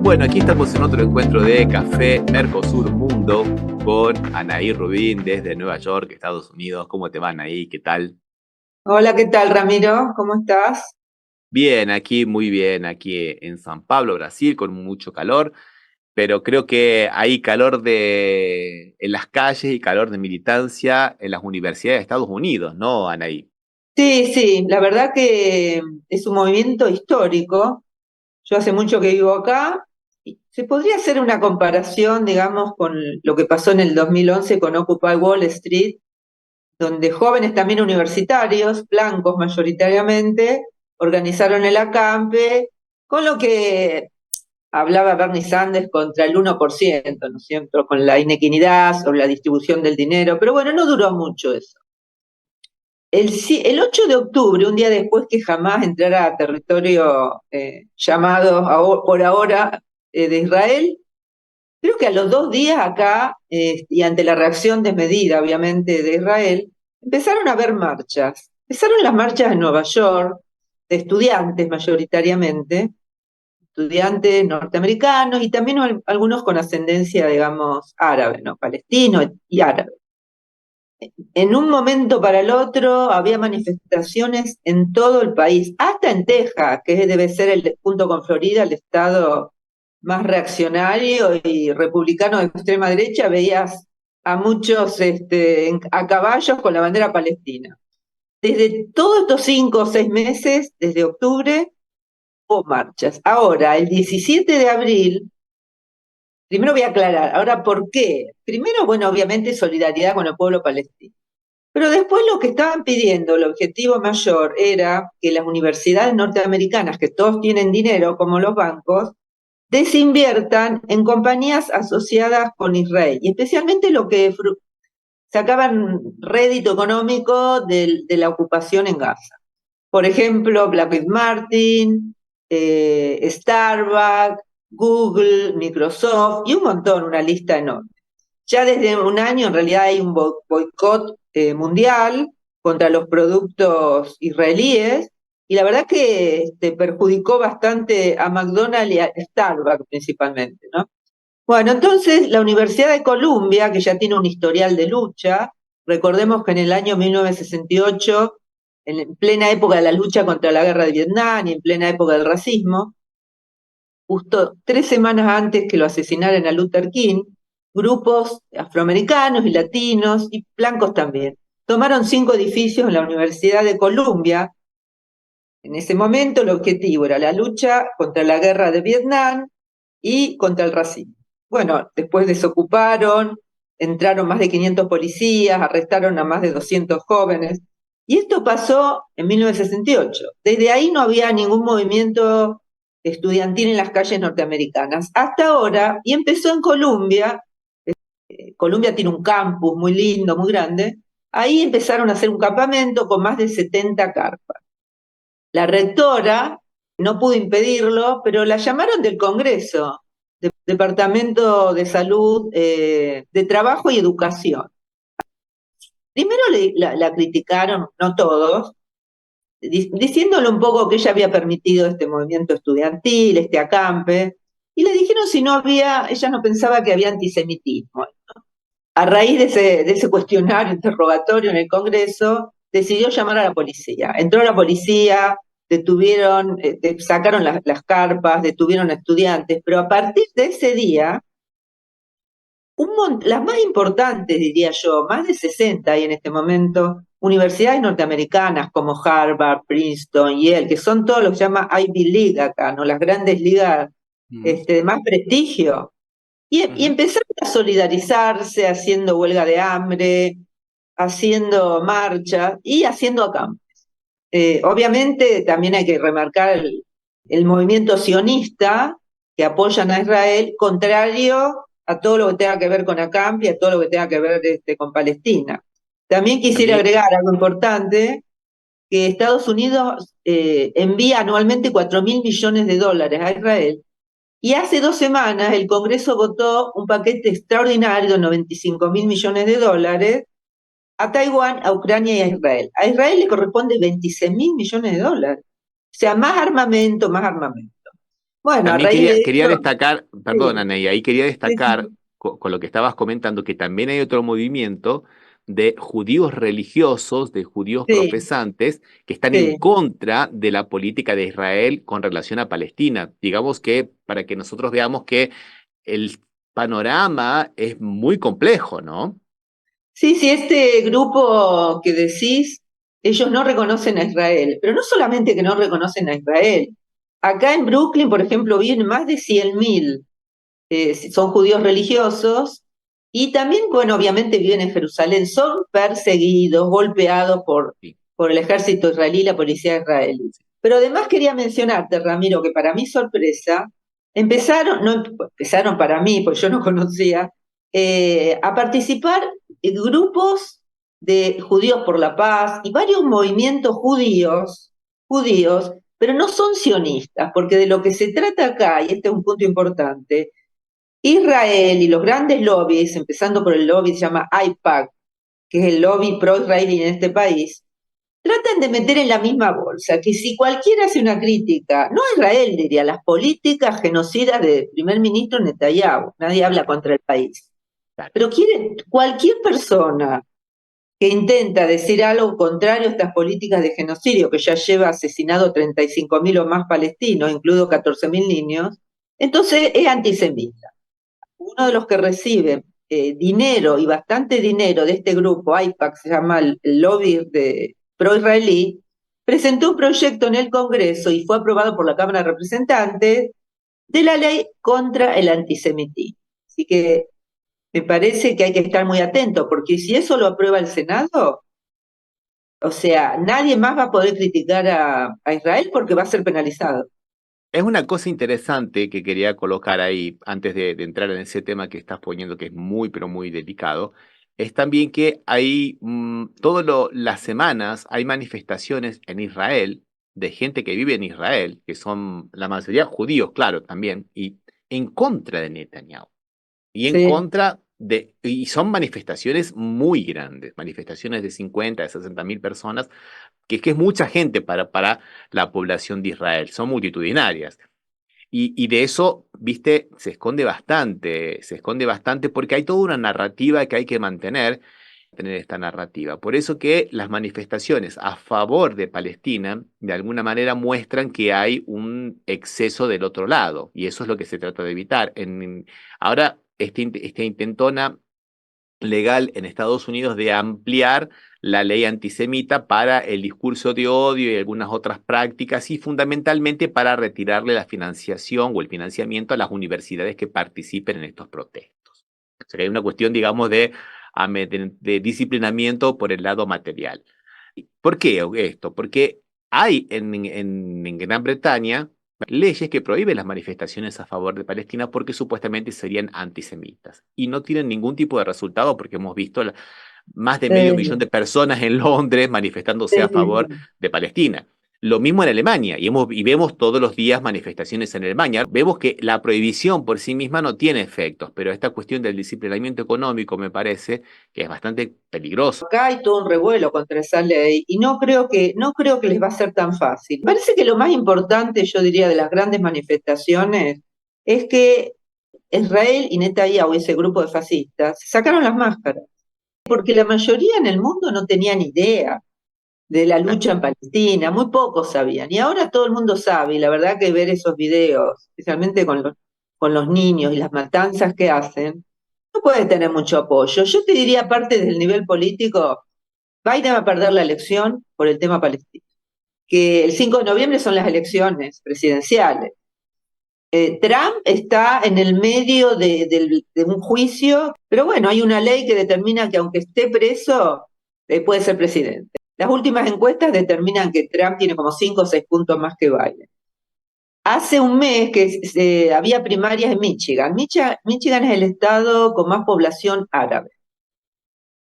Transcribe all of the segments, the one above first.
Bueno, aquí estamos en otro encuentro de Café Mercosur Mundo con Anaí Rubín desde Nueva York, Estados Unidos. ¿Cómo te va, Anaí? ¿Qué tal? Hola, ¿qué tal, Ramiro? ¿Cómo estás? Bien, aquí muy bien, aquí en San Pablo, Brasil, con mucho calor, pero creo que hay calor en las calles y calor de militancia en las universidades de Estados Unidos, ¿no, Anaí? Sí, sí, la verdad que es un movimiento histórico. Yo hace mucho que vivo acá. Y se podría hacer una comparación, digamos, con lo que pasó en el 2011 con Occupy Wall Street, donde jóvenes también universitarios, blancos mayoritariamente, organizaron el acampe, con lo que hablaba Bernie Sanders contra el 1%, ¿no es cierto?, con la inequidad sobre la distribución del dinero. Pero bueno, no duró mucho eso. El 8 de octubre, un día después que jamás entrara a territorio llamado por ahora de Israel, creo que a los 2 días acá, y ante la reacción desmedida, obviamente, de Israel, empezaron a haber marchas. Empezaron las marchas en Nueva York, de estudiantes mayoritariamente, estudiantes norteamericanos y también algunos con ascendencia, digamos, árabe, ¿no? Palestino y árabe. En un momento para el otro había manifestaciones en todo el país, hasta en Texas, que debe ser junto con Florida, el estado más reaccionario y republicano de extrema derecha. Veías a muchos a caballos con la bandera palestina. Desde todos estos 5 o 6 meses, desde octubre, hubo marchas. Ahora, el 17 de abril, primero voy a aclarar, ahora, ¿por qué? Primero, bueno, obviamente solidaridad con el pueblo palestino. Pero después lo que estaban pidiendo, el objetivo mayor era que las universidades norteamericanas, que todos tienen dinero, como los bancos, desinviertan en compañías asociadas con Israel, y especialmente lo que sacaban rédito económico de la ocupación en Gaza. Por ejemplo, Lockheed Martin, Starbucks, Google, Microsoft y un montón, una lista enorme. Ya desde un año en realidad hay un boicot mundial contra los productos israelíes, y la verdad que perjudicó bastante a McDonald's y a Starbucks principalmente, ¿no? Bueno, entonces la Universidad de Columbia, que ya tiene un historial de lucha, recordemos que en el año 1968, en plena época de la lucha contra la guerra de Vietnam y en plena época del racismo, justo 3 semanas antes que lo asesinaran a Luther King, grupos afroamericanos y latinos y blancos también tomaron 5 edificios en la Universidad de Columbia. En ese momento el objetivo era la lucha contra la guerra de Vietnam y contra el racismo. Bueno, después desocuparon, entraron más de 500 policías, arrestaron a más de 200 jóvenes, y esto pasó en 1968. Desde ahí no había ningún movimiento estudiantil en las calles norteamericanas, hasta ahora, y empezó en Columbia. Columbia tiene un campus muy lindo, muy grande. Ahí empezaron a hacer un campamento con más de 70 carpas. La rectora no pudo impedirlo, pero la llamaron del Congreso, Departamento de Salud, de Trabajo y Educación. Primero la criticaron, no todos, diciéndole un poco que ella había permitido este movimiento estudiantil, este acampe, y le dijeron si no había, ella no pensaba que había antisemitismo. A raíz de ese cuestionario interrogatorio en el Congreso, decidió llamar a la policía. Entró la policía, detuvieron, sacaron las carpas, detuvieron a estudiantes, pero a partir de ese día, las más importantes, diría yo, más de 60 hay en este momento, universidades norteamericanas como Harvard, Princeton, Yale, que son todos los que se llama Ivy League acá, ¿no? Las grandes ligas Mm, de más prestigio. Y ujú. empezaron a solidarizarse haciendo huelga de hambre, haciendo marcha y haciendo acampe. Obviamente también hay que remarcar el movimiento sionista que apoyan a Israel, contrario a todo lo que tenga que ver con acampe y a todo lo que tenga que ver con Palestina. También A quisiera mí, agregar algo importante, que Estados Unidos envía anualmente 4.000 millones de dólares a Israel, y hace 2 semanas el Congreso votó un paquete extraordinario de 95.000 millones de dólares a Taiwán, a Ucrania y a Israel. A Israel le corresponde 26.000 millones de dólares. O sea, más armamento, más armamento. Bueno, a También raíz de quería eso, destacar, perdón, sí, Ana, y ahí quería sí, destacar sí, con lo que estabas comentando, que también hay otro movimiento de judíos religiosos, de judíos sí, profesantes, que están en sí. contra de la política de Israel con relación a Palestina. Digamos que para que nosotros veamos que el panorama es muy complejo, ¿no? Sí, sí, este grupo que decís, ellos no reconocen a Israel, pero no solamente que no reconocen a Israel. Acá en Brooklyn, por ejemplo, viven más de 100.000, son judíos religiosos, y también, bueno, obviamente viven en Jerusalén, son perseguidos, golpeados Sí. por el ejército israelí y la policía israelí. Pero además quería mencionarte, Ramiro, que para mi sorpresa, empezaron, no empezaron para mí, pues yo no conocía, a participar en grupos de judíos por la paz y varios movimientos judíos, pero no son sionistas, porque de lo que se trata acá, y este es un punto importante, Israel y los grandes lobbies, empezando por el lobby que se llama AIPAC, que es el lobby pro-israelí en este país, tratan de meter en la misma bolsa que si cualquiera hace una crítica, no a Israel, diría, a las políticas genocidas del primer ministro Netanyahu, nadie habla Claro, contra el país, claro. pero quieren, cualquier persona que intenta decir algo contrario a estas políticas de genocidio, que ya lleva asesinado 35.000 o más palestinos, incluidos 14.000 niños, entonces es antisemita. Uno de los que recibe dinero y bastante dinero de este grupo, AIPAC, se llama el lobby de pro-israelí, presentó un proyecto en el Congreso y fue aprobado por la Cámara de Representantes de la ley contra el antisemitismo. Así que me parece que hay que estar muy atento, porque si eso lo aprueba el Senado, o sea, nadie más va a poder criticar a Israel porque va a ser penalizado. Es una cosa interesante que quería colocar ahí antes de entrar en ese tema que estás poniendo, que es muy, pero muy delicado. Es también que hay, todas las semanas hay manifestaciones en Israel de gente que vive en Israel, que son la mayoría judíos, claro, también, y en contra de Netanyahu y en Sí, contra de, y son manifestaciones muy grandes, manifestaciones de 50, de 60.000 personas, que es mucha gente para la población de Israel, son multitudinarias. Y de eso, viste, se esconde bastante porque hay toda una narrativa que hay que mantener, tener esta narrativa. Por eso que las manifestaciones a favor de Palestina, de alguna manera, muestran que hay un exceso del otro lado, y eso es lo que se trata de evitar. Ahora, esta intentona legal en Estados Unidos de ampliar la ley antisemita para el discurso de odio y algunas otras prácticas y fundamentalmente para retirarle la financiación o el financiamiento a las universidades que participen en estos protestos. O sea, que hay una cuestión, digamos, de disciplinamiento por el lado material. ¿Por qué esto? Porque hay en Gran Bretaña leyes que prohíben las manifestaciones a favor de Palestina porque supuestamente serían antisemitas y no tienen ningún tipo de resultado porque hemos visto más de medio millón sí, de personas en Londres manifestándose sí, a favor sí. de Palestina. Lo mismo en Alemania, y vemos todos los días manifestaciones en Alemania. Vemos que la prohibición por sí misma no tiene efectos, pero esta cuestión del disciplinamiento económico me parece que es bastante peligroso. Acá hay todo un revuelo contra esa ley y no creo que les va a ser tan fácil. Parece que lo más importante, yo diría, de las grandes manifestaciones es que Israel y Netanyahu, ese grupo de fascistas, se sacaron las máscaras, porque la mayoría en el mundo no tenían idea de la lucha en Palestina, muy pocos sabían, y ahora todo el mundo sabe, y la verdad que ver esos videos, especialmente con los niños y las matanzas que hacen, no puede tener mucho apoyo. Yo te diría, aparte del nivel político, Biden va a perder la elección por el tema palestino, que el 5 de noviembre son las elecciones presidenciales. Trump está en el medio de un juicio, pero bueno, hay una ley que determina que aunque esté preso, puede ser presidente. Las últimas encuestas determinan que Trump tiene como 5 o 6 puntos más que Biden. Hace un mes que había primarias en Michigan. Michigan es el estado con más población árabe,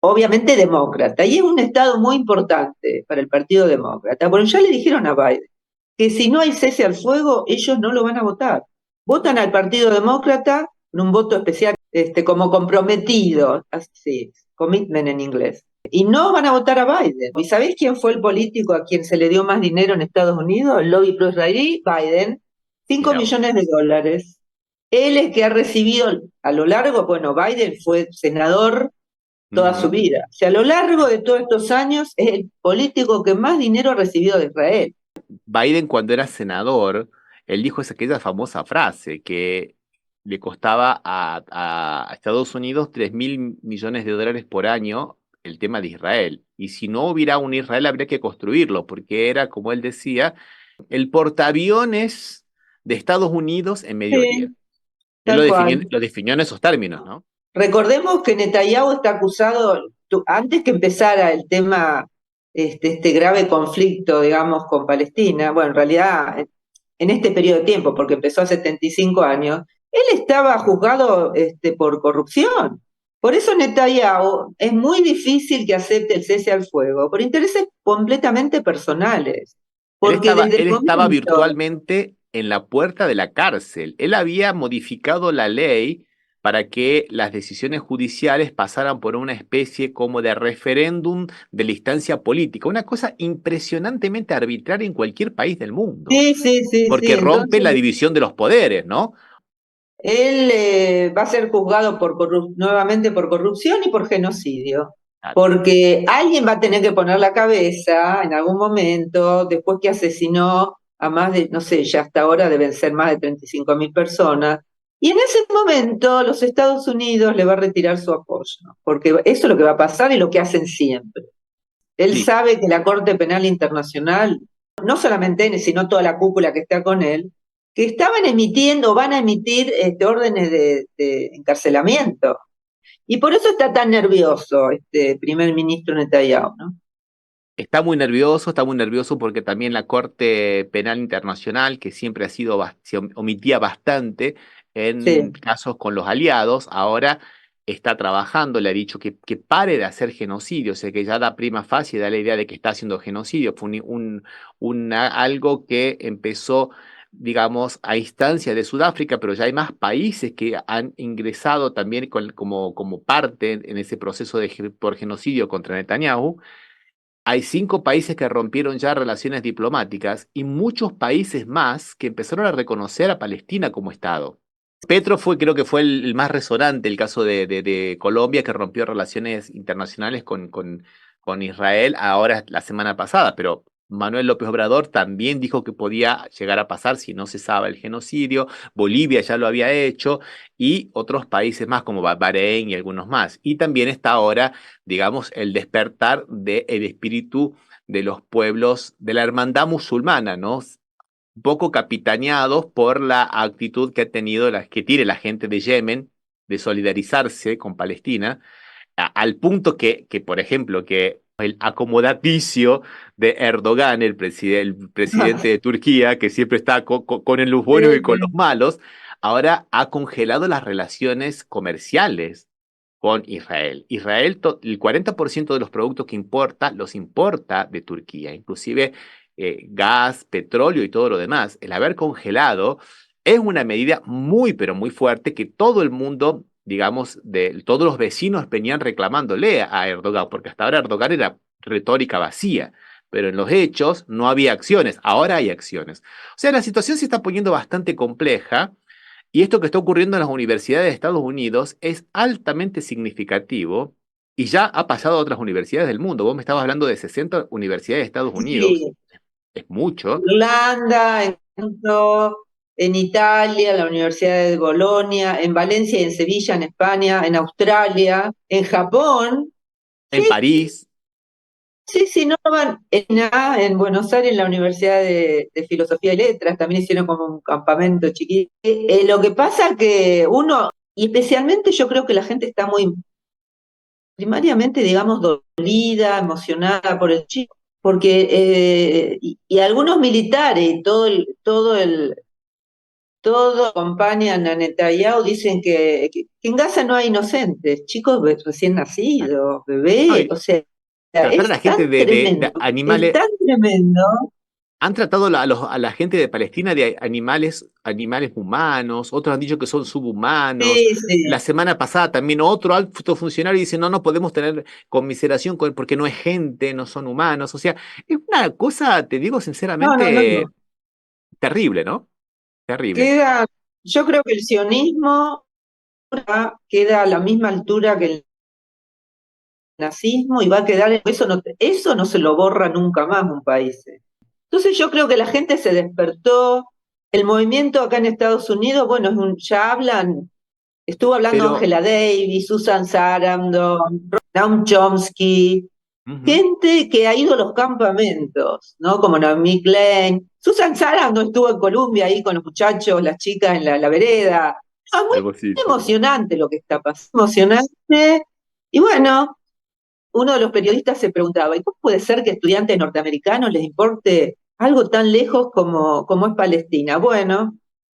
obviamente demócrata, y es un estado muy importante para el Partido Demócrata. Bueno, ya le dijeron a Biden que si no hay cese al fuego, ellos no lo van a votar. Votan al Partido Demócrata en un voto especial, como comprometido, así, commitment en inglés. Y no van a votar a Biden. ¿Y sabéis quién fue el político a quien se le dio más dinero en Estados Unidos? El lobby pro-israelí, Biden. cinco Mirá vos. millones de dólares. Él es que ha recibido a lo largo, bueno, Biden fue senador toda su Ujú. vida. O sea, a lo largo de todos estos años es el político que más dinero ha recibido de Israel. Biden, cuando era senador, él dijo aquella famosa frase que le costaba a Estados Unidos 3.000 millones de dólares por año el tema de Israel. Y si no hubiera un Israel, habría que construirlo, porque era, como él decía, el portaaviones de Estados Unidos en Medio Oriente. Sí, Él tal cual. lo definió en esos términos, ¿no? Recordemos que Netanyahu está acusado, antes que empezara el tema, este grave conflicto, digamos, con Palestina, bueno, en realidad, en este periodo de tiempo, porque empezó hace 75 años, él estaba juzgado por corrupción. Por eso Netanyahu es muy difícil que acepte el cese al fuego, por intereses completamente personales. Porque desde el Él estaba momento, virtualmente en la puerta de la cárcel. Él había modificado la ley para que las decisiones judiciales pasaran por una especie como de referéndum de la instancia política, una cosa impresionantemente arbitraria en cualquier país del mundo, sí, sí, sí, sí, porque rompe entonces la división de los poderes, ¿no? él va a ser juzgado nuevamente por corrupción y por genocidio, Ah, porque alguien va a tener que poner la cabeza en algún momento, después que asesinó a más de, no sé, ya hasta ahora deben ser más de 35.000 personas, y en ese momento los Estados Unidos le va a retirar su apoyo, porque eso es lo que va a pasar y lo que hacen siempre. Él sí, sabe que la Corte Penal Internacional, no solamente él, sino toda la cúpula que está con él, que estaban emitiendo, van a emitir órdenes de encarcelamiento. Y por eso está tan nervioso este primer ministro Netanyahu, ¿no? está muy nervioso porque también la Corte Penal Internacional, que siempre se omitía bastante en Sí. casos con los aliados, ahora está trabajando, le ha dicho que pare de hacer genocidio, o sea que ya da prima facie, da la idea de que está haciendo genocidio. Fue algo que empezó, digamos, a instancia de Sudáfrica, pero ya hay más países que han ingresado también como parte en ese proceso por genocidio contra Netanyahu. Hay 5 países que rompieron ya relaciones diplomáticas y muchos países más que empezaron a reconocer a Palestina como Estado. Petro creo que fue el más resonante, el caso de Colombia, que rompió relaciones internacionales con Israel ahora la semana pasada, pero Manuel López Obrador también dijo que podía llegar a pasar si no cesaba el genocidio. Bolivia ya lo había hecho y otros países más como Bahrein y algunos más. Y también está ahora, digamos, el despertar del espíritu de los pueblos de la hermandad musulmana, ¿no? Un poco capitaneados por la actitud que ha tenido, que tiene la gente de Yemen de solidarizarse con Palestina, al punto por ejemplo, que el acomodaticio de Erdogan, el presidente de Turquía, que siempre está con los Sí, buenos y con los sí. malos, ahora ha congelado las relaciones comerciales con Israel. El 40% de los productos que importa, los importa de Turquía, inclusive gas, petróleo y todo lo demás. El haber congelado es una medida muy, pero muy fuerte que todo el mundo, digamos, todos los vecinos venían reclamándole a Erdogan, porque hasta ahora Erdogan era retórica vacía, pero en los hechos no había acciones, ahora hay acciones. O sea, la situación se está poniendo bastante compleja y esto que está ocurriendo en las universidades de Estados Unidos es altamente significativo y ya ha pasado a otras universidades del mundo. Vos me estabas hablando de 60 universidades de Estados Unidos, Sí, es mucho. Irlanda, en Italia, la Universidad de Bolonia, en Valencia y en Sevilla, en España, en Australia, en Japón. En Sí, París, sí, sí, no van en Buenos Aires, en la Universidad de Filosofía y Letras, también hicieron como un campamento chiquito. Lo que pasa que uno, y especialmente yo creo que la gente está muy primariamente, digamos, dolida, emocionada por el chico, porque y algunos militares, todo acompañan a Netanyahu, dicen que en Gaza no hay inocentes, chicos recién nacidos, no, bebés, o sea, tratar a es la gente de es animales. tan tremendo. Han tratado a la gente de Palestina de animales humanos, otros han dicho que son subhumanos. Sí, La sí. semana pasada también otro alto funcionario dice, no, no podemos tener conmiseración con él porque no es gente, no son humanos. O sea, es una cosa, te digo No, no, no, sinceramente, no. terrible, ¿no? Terrible. queda, yo creo que el sionismo queda a la misma altura que el nazismo y va a quedar, eso no se lo borra nunca más un país. Entonces yo creo que la gente se despertó, el movimiento acá en Estados Unidos, bueno, ya hablan, estuvo hablando Pero, Angela Davis, Susan Sarandon, Noam Chomsky, ujú, gente que ha ido a los campamentos, ¿no? Como Naomi Klein. Susan Sarandon estuvo en Colombia ahí con los muchachos, las chicas en la vereda. Ah, muy algo así, sí. emocionante lo que está pasando, emocionante. Y bueno, uno de los periodistas se preguntaba, ¿y cómo puede ser que estudiantes norteamericanos les importe algo tan lejos como es Palestina? Bueno,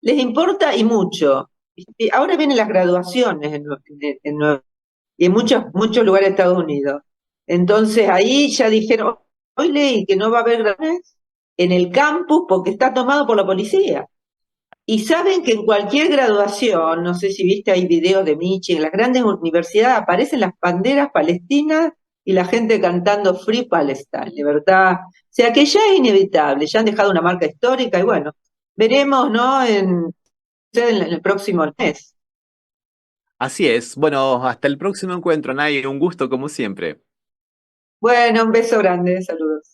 les importa y mucho. Y ahora vienen las graduaciones y en muchos lugares de Estados Unidos. Entonces ahí ya dijeron, hoy leí que no va a haber graduaciones en el campus porque está tomado por la policía. Y saben que en cualquier graduación, no sé si viste, hay videos de Michi, en las grandes universidades aparecen las banderas palestinas y la gente cantando Free Palestine, libertad. O sea que ya es inevitable, ya han dejado una marca histórica y bueno, veremos, ¿no? En el próximo mes. Así es. Bueno, hasta el próximo encuentro, Nay. Un gusto como siempre. Bueno, un beso grande, saludos.